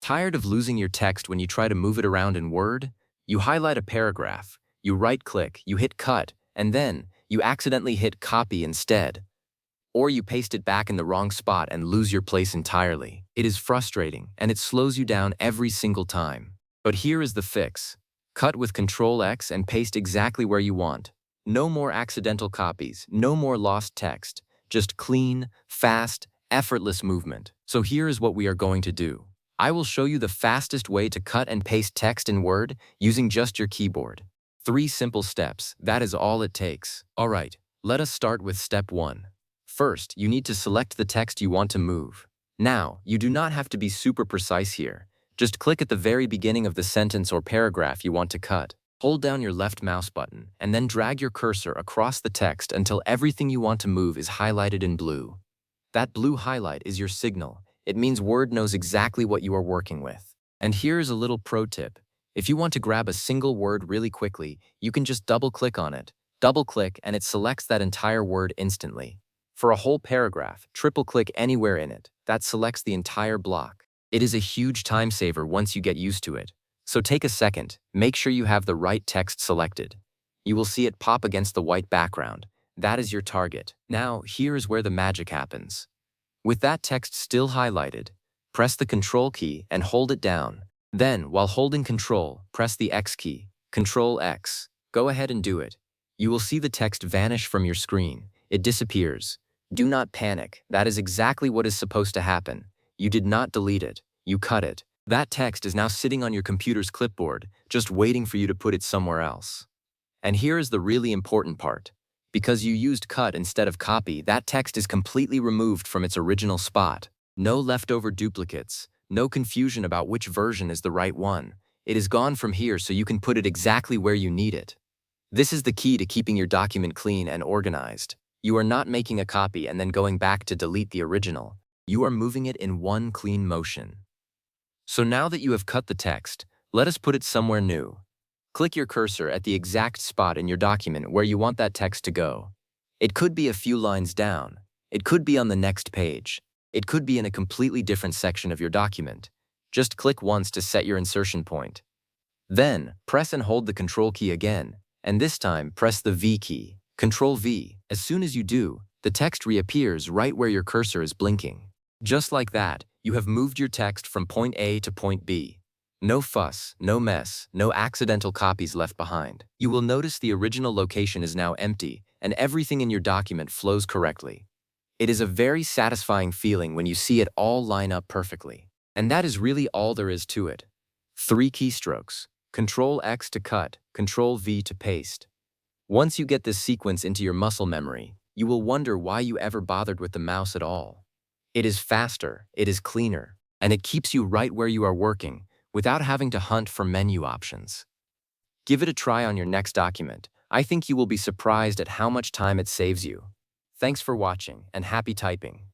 Tired of losing your text when you try to move it around in Word? You highlight a paragraph, you right-click, you hit Cut, and then you accidentally hit Copy instead. Or you paste it back in the wrong spot and lose your place entirely. It is frustrating, and it slows you down every single time. But here is the fix. Cut with Ctrl+X and paste exactly where you want. No more accidental copies, no more lost text. Just clean, fast, effortless movement. So here is what we are going to do. I will show you the fastest way to cut and paste text in Word using just your keyboard. 3 simple steps, that is all it takes. Alright, let us start with step 1. First, you need to select the text you want to move. Now, you do not have to be super precise here. Just click at the very beginning of the sentence or paragraph you want to cut. Hold down your left mouse button and then drag your cursor across the text until everything you want to move is highlighted in blue. That blue highlight is your signal. It means Word knows exactly what you are working with. And here's a little pro tip. If you want to grab a single word really quickly, you can just double-click on it. Double-click and it selects that entire word instantly. For a whole paragraph, triple-click anywhere in it. That selects the entire block. It is a huge time saver once you get used to it. So take a second, make sure you have the right text selected. You will see it pop against the white background. That is your target. Now, here is where the magic happens. With that text still highlighted, press the Ctrl key and hold it down. Then, while holding Ctrl, press the X key, Ctrl+X. Go ahead and do it. You will see the text vanish from your screen. It disappears. Do not panic. That is exactly what is supposed to happen. You did not delete it. You cut it. That text is now sitting on your computer's clipboard, just waiting for you to put it somewhere else. And here is the really important part. Because you used cut instead of copy, that text is completely removed from its original spot. No leftover duplicates, no confusion about which version is the right one. It is gone from here so you can put it exactly where you need it. This is the key to keeping your document clean and organized. You are not making a copy and then going back to delete the original. You are moving it in one clean motion. So now that you have cut the text, let us put it somewhere new. Click your cursor at the exact spot in your document where you want that text to go. It could be a few lines down. It could be on the next page. It could be in a completely different section of your document. Just click once to set your insertion point. Then, press and hold the Ctrl key again, and this time press the V key, Ctrl+V. As soon as you do, the text reappears right where your cursor is blinking. Just like that, you have moved your text from point A to point B. No fuss, no mess, no accidental copies left behind. You will notice the original location is now empty, and everything in your document flows correctly. It is a very satisfying feeling when you see it all line up perfectly. And that is really all there is to it. 3 keystrokes. Ctrl+X to cut, Ctrl+V to paste. Once you get this sequence into your muscle memory, you will wonder why you ever bothered with the mouse at all. It is faster, it is cleaner, and it keeps you right where you are working without having to hunt for menu options. Give it a try on your next document. I think you will be surprised at how much time it saves you. Thanks for watching, and happy typing.